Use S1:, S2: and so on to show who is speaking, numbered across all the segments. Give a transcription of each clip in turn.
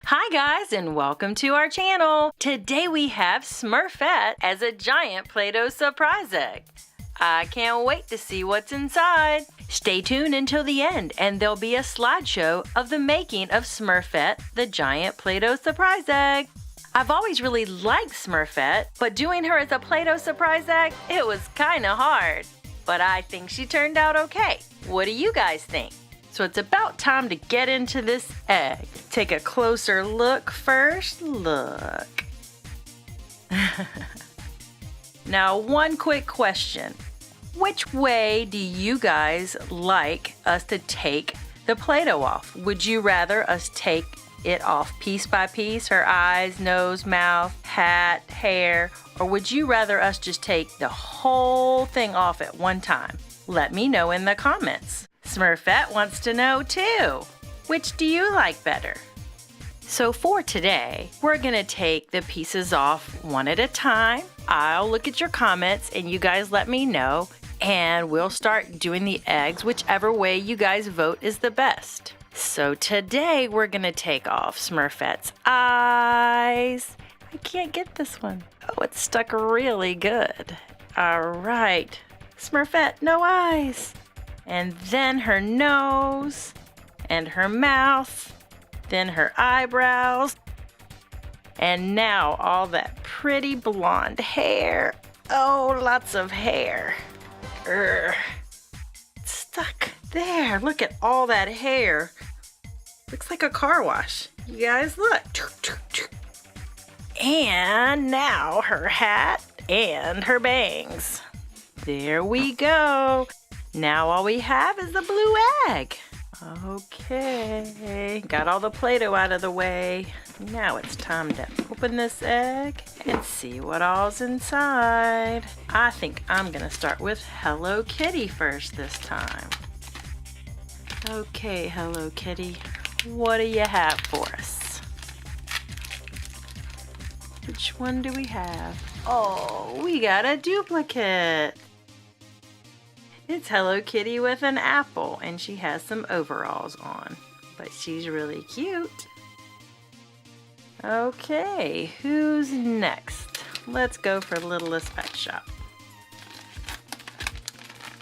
S1: Hi guys, and welcome to our channel. Today we have Smurfette as a giant Play-Doh surprise egg. I can't wait to see what's inside. Stay tuned until the end and there'll be a slideshow of the making of Smurfette, the giant Play-Doh surprise egg. I've always really liked Smurfette, but doing her as a Play-Doh surprise egg, it was kinda hard. But I think she turned out okay. What do you guys think? So it's about time to get into this egg. Take a closer look first. Look. Now, one quick question. Which way do you guys like us to take the Play-Doh off? Would you rather us take it off piece by piece, her eyes, nose, mouth, hat, hair, or would you rather us just take the whole thing off at one time? Let me know in the comments. Smurfette wants to know too. Which do you like better? So for today, we're gonna take the pieces off one at a time. I'll look at your comments and you guys let me know, and we'll start doing the eggs whichever way you guys vote is the best. So today we're gonna take off Smurfette's eyes. I can't get this one. Oh, it's stuck really good. All right, Smurfette, no eyes. And then her nose, and her mouth, then her eyebrows, and now all that pretty blonde hair. Oh, lots of hair. It's stuck there. Look at all that hair. Looks like a car wash. You guys look. And now her hat and her bangs. There we go. Now all we have is the blue egg. Okay, got all the Play-Doh out of the way. Now it's time to open this egg and see what all's inside. I think I'm gonna start with Hello Kitty first this time. Okay, Hello Kitty, what do you have for us? Which one do we have? Oh, we got a duplicate. It's Hello Kitty with an apple, and she has some overalls on, but she's really cute. Okay, who's next? Let's go for Littlest Pet Shop.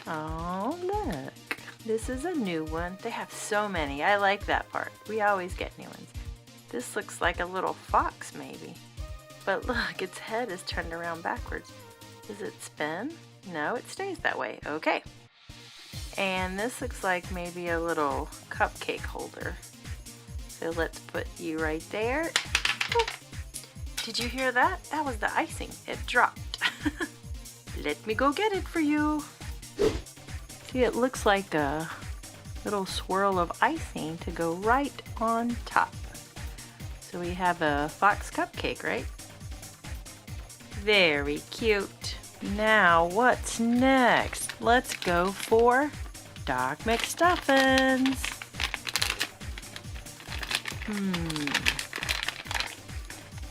S1: Oh, look. This is a new one. They have so many. I like that part. We always get new ones. This looks like a little fox, maybe. But look, its head is turned around backwards. Does it spin? No, it stays that way. Okay. And this looks like maybe a little cupcake holder. So let's put you right there. Oh, did you hear that? That was the icing. It dropped. Let me go get it for you. See, it looks like a little swirl of icing to go right on top. So we have a fox cupcake, right? Very cute. Now, what's next? Let's go for Doc McStuffins.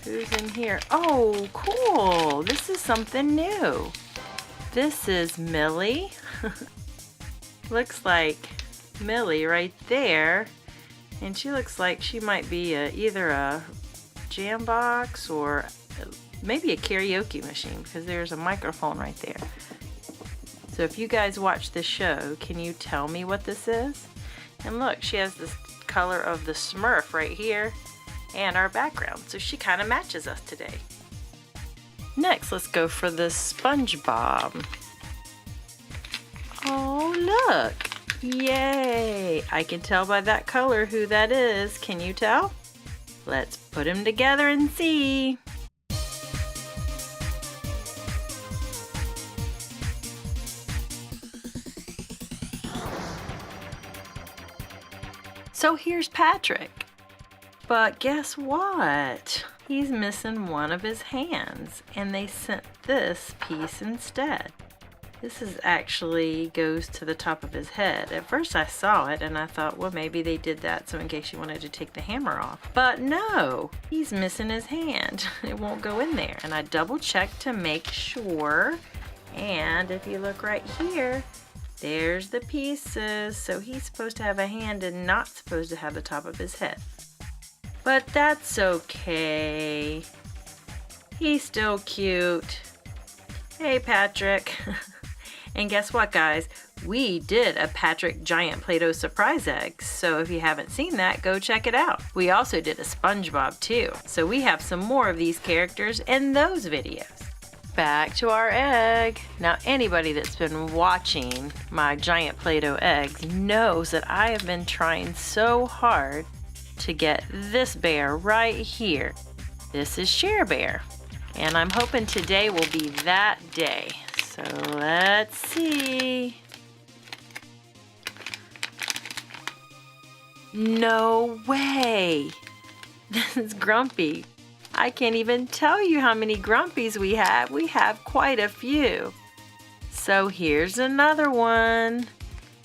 S1: Who's in here? Oh, cool. This is something new. This is Millie. Looks like Millie right there. And she looks like she might be either a jam box or maybe a karaoke machine, because there's a microphone right there. So if you guys watch this show, can you tell me what this is? And look, she has this color of the Smurf right here and our background, so she kind of matches us today. Next, let's go for the SpongeBob. Oh, look. Yay! I can tell by that color who that is. Can you tell? Let's put them together and see. So here's Patrick. But guess what? He's missing one of his hands, and they sent this piece instead. This is actually goes to the top of his head. At first I saw it and I thought, well, maybe they did that so in case you wanted to take the hammer off. But no, he's missing his hand. It won't go in there. And I double checked to make sure. And if you look right here, there's the pieces. So he's supposed to have a hand and not supposed to have the top of his head. But that's okay. He's still cute. Hey, Patrick. And guess what, guys? We did a Patrick Giant Play-Doh Surprise Egg, so if you haven't seen that, go check it out. We also did a SpongeBob too, so we have some more of these characters in those videos. Back to our egg. Now, anybody that's been watching my Giant Play-Doh eggs knows that I have been trying so hard to get this bear right here. This is Cherbear, and I'm hoping today will be that day. So let's see. No way! This is Grumpy. I can't even tell you how many Grumpies we have. We have quite a few. So here's another one.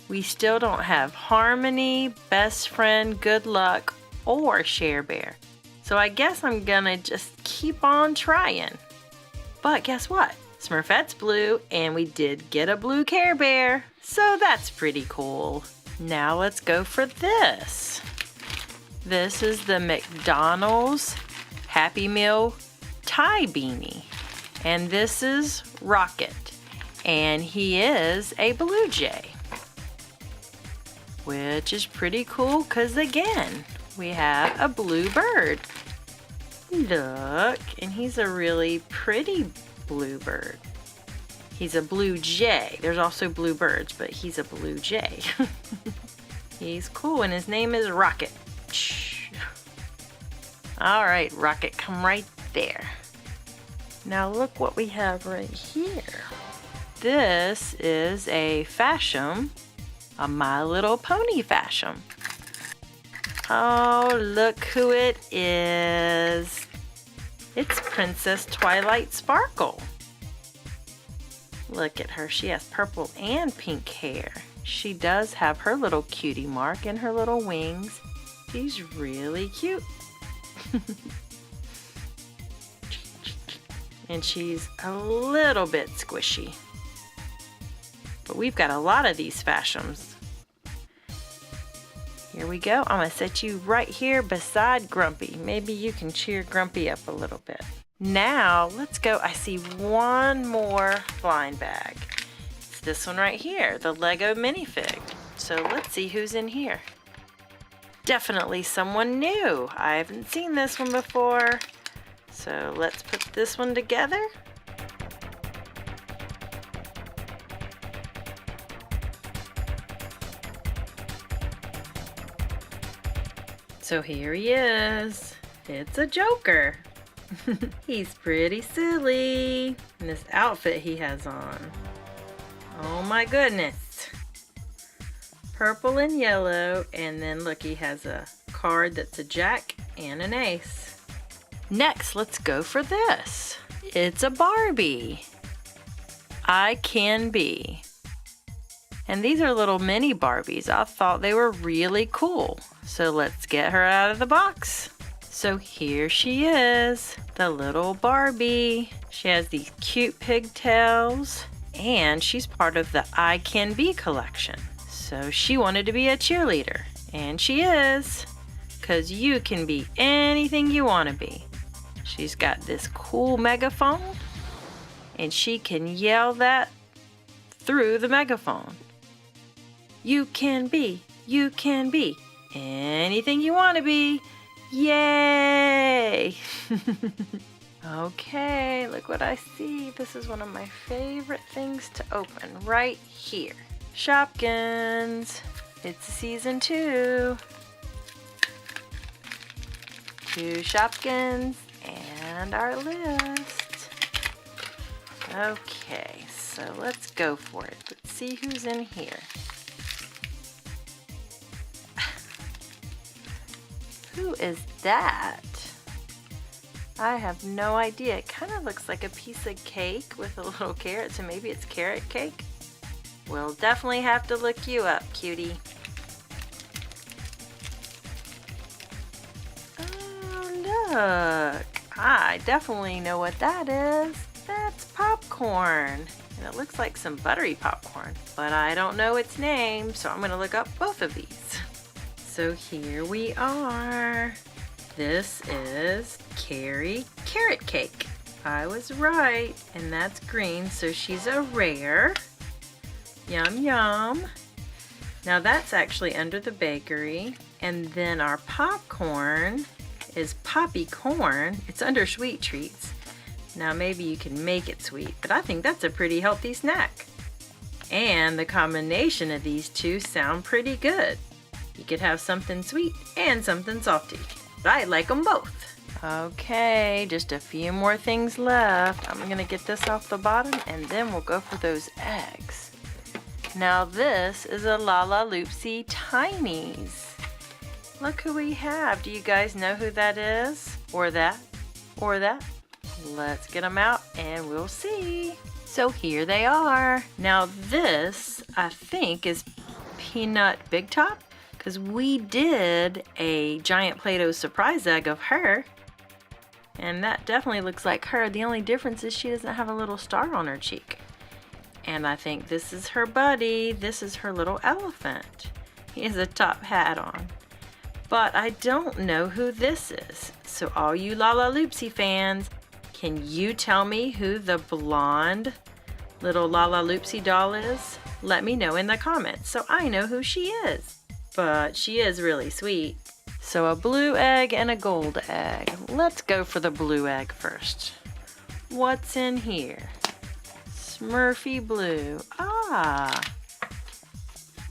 S1: We still don't have Harmony, Best Friend, Good Luck, or Cherbear. So I guess I'm gonna just keep on trying. But guess what? Smurfette's blue, and we did get a blue Care Bear. So that's pretty cool. Now let's go for this. This is the McDonald's Happy Meal tie beanie. And this is Rocket. And he is a blue jay. Which is pretty cool because again, we have a blue bird. Look, and he's a really pretty blue bird. He's a blue jay. There's also blue birds, but he's a blue jay. He's cool, and his name is Rocket. Shh. All right, Rocket, come right there. Now look what we have right here. This is a Fashion, a My Little Pony Fashion. Oh, look who it is. It's Princess Twilight Sparkle. Look at her. She has purple and pink hair. She does have her little cutie mark and her little wings. She's really cute. And she's a little bit squishy. But we've got a lot of these fashions. Here we go. I'm going to set you right here beside Grumpy. Maybe you can cheer Grumpy up a little bit. Now, let's go. I see one more blind bag. It's this one right here, the Lego minifig. So let's see who's in here. Definitely someone new. I haven't seen this one before. So let's put this one together. So here he is. It's a Joker. He's pretty silly. And this outfit he has on. Oh my goodness. Purple and yellow. And then look, he has a card that's a jack and an ace. Next, let's go for this. It's a Barbie. I Can Be. And these are little mini Barbies. I thought they were really cool. So let's get her out of the box. So here she is, the little Barbie. She has these cute pigtails, and she's part of the I Can Be collection. So she wanted to be a cheerleader, and she is, because you can be anything you want to be. She's got this cool megaphone, and she can yell that through the megaphone. You can be anything you want to be. Yay! Okay, look what I see. This is one of my favorite things to open right here. Shopkins. It's season 2. 2 Shopkins and our list. Okay, so let's go for it. Let's see who's in here. Who is that? I have no idea. It kind of looks like a piece of cake with a little carrot, so maybe it's carrot cake. We'll definitely have to look you up, cutie. Oh, look. I definitely know what that is. That's popcorn. And it looks like some buttery popcorn, but I don't know its name, so I'm going to look up both of these. So here we are. this is Carrie Carrot Cake. I was right, and that's green, so she's a rare. Yum, yum. Now that's actually under the bakery. And then our popcorn is Poppy Corn. It's under Sweet Treats. Now maybe you can make it sweet, but I think that's a pretty healthy snack. And the combination of these two sound pretty good. You could have something sweet and something salty. I like them both. Okay, just a few more things left. I'm gonna get this off the bottom and then we'll go for those eggs. Now this is a Lala Loopsy Tinies. Look who we have. Do you guys know who that is? Or that? Or that? Let's get them out and we'll see. So here they are. Now this, I think, is Peanut Big Top, because we did a Giant Play-Doh Surprise Egg of her. And that definitely looks like her. The only difference is she doesn't have a little star on her cheek. And I think this is her buddy. This is her little elephant. He has a top hat on. But I don't know who this is. So all you Lala Loopsy fans, can you tell me who the blonde little Lala Loopsy doll is? Let me know in the comments so I know who she is. But she is really sweet. So a blue egg and a gold egg. Let's go for the blue egg first. What's in here? Smurfy Blue. Ah,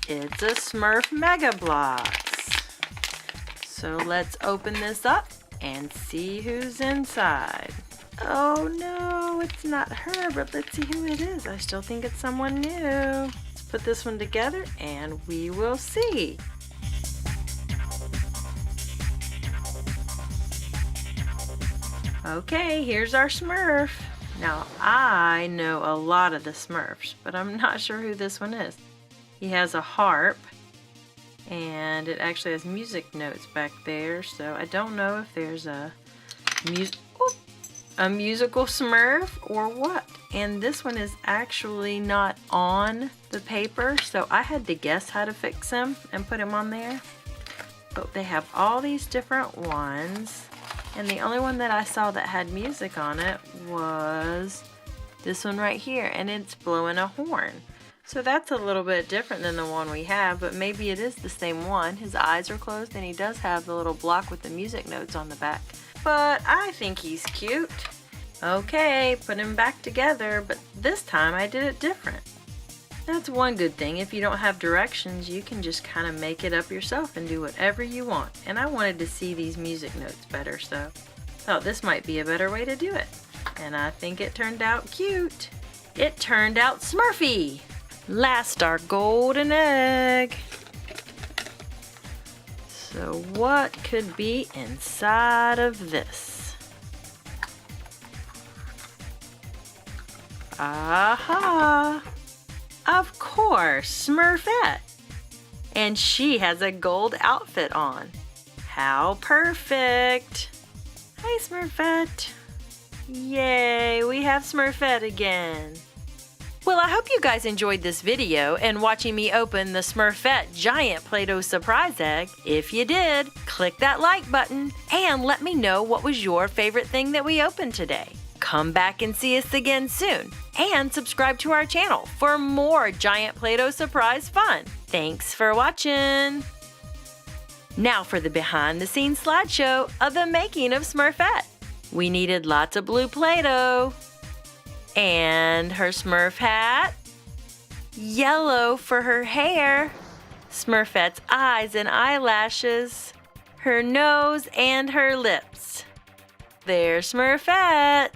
S1: it's a Smurf Mega Blocks. So let's open this up and see who's inside. Oh no, it's not her, but let's see who it is. I still think it's someone new. Let's put this one together and we will see. Okay, here's our Smurf. Now I know a lot of the Smurfs, but I'm not sure who this one is. He has a harp. And it actually has music notes back there, so I don't know if there's a musical Smurf or what. And this one is actually not on the paper, so I had to guess how to fix him and put him on there. But they have all these different ones, and the only one that I saw that had music on it was this one right here, and it's blowing a horn. So that's a little bit different than the one we have, but maybe it is the same one. His eyes are closed and he does have the little block with the music notes on the back. But I think he's cute. Okay, put him back together, but this time I did it different. That's one good thing. If you don't have directions, you can just kind of make it up yourself and do whatever you want. And I wanted to see these music notes better, so thought this might be a better way to do it. And I think it turned out cute. It turned out Smurfy. Last, our golden egg. So what could be inside of this? Aha! Of course, Smurfette. And she has a gold outfit on. How perfect! Hi, Smurfette. Yay, we have Smurfette again. Well, I hope you guys enjoyed this video and watching me open the Smurfette Giant Play-Doh Surprise Egg. If you did, click that like button and let me know what was your favorite thing that we opened today. Come back and see us again soon, and subscribe to our channel for more Giant Play-Doh Surprise fun. Thanks for watching! Now for the behind-the-scenes slideshow of the making of Smurfette. We needed lots of blue Play-Doh, and her Smurf hat, yellow for her hair, Smurfette's eyes and eyelashes, her nose and her lips. There's Smurfette.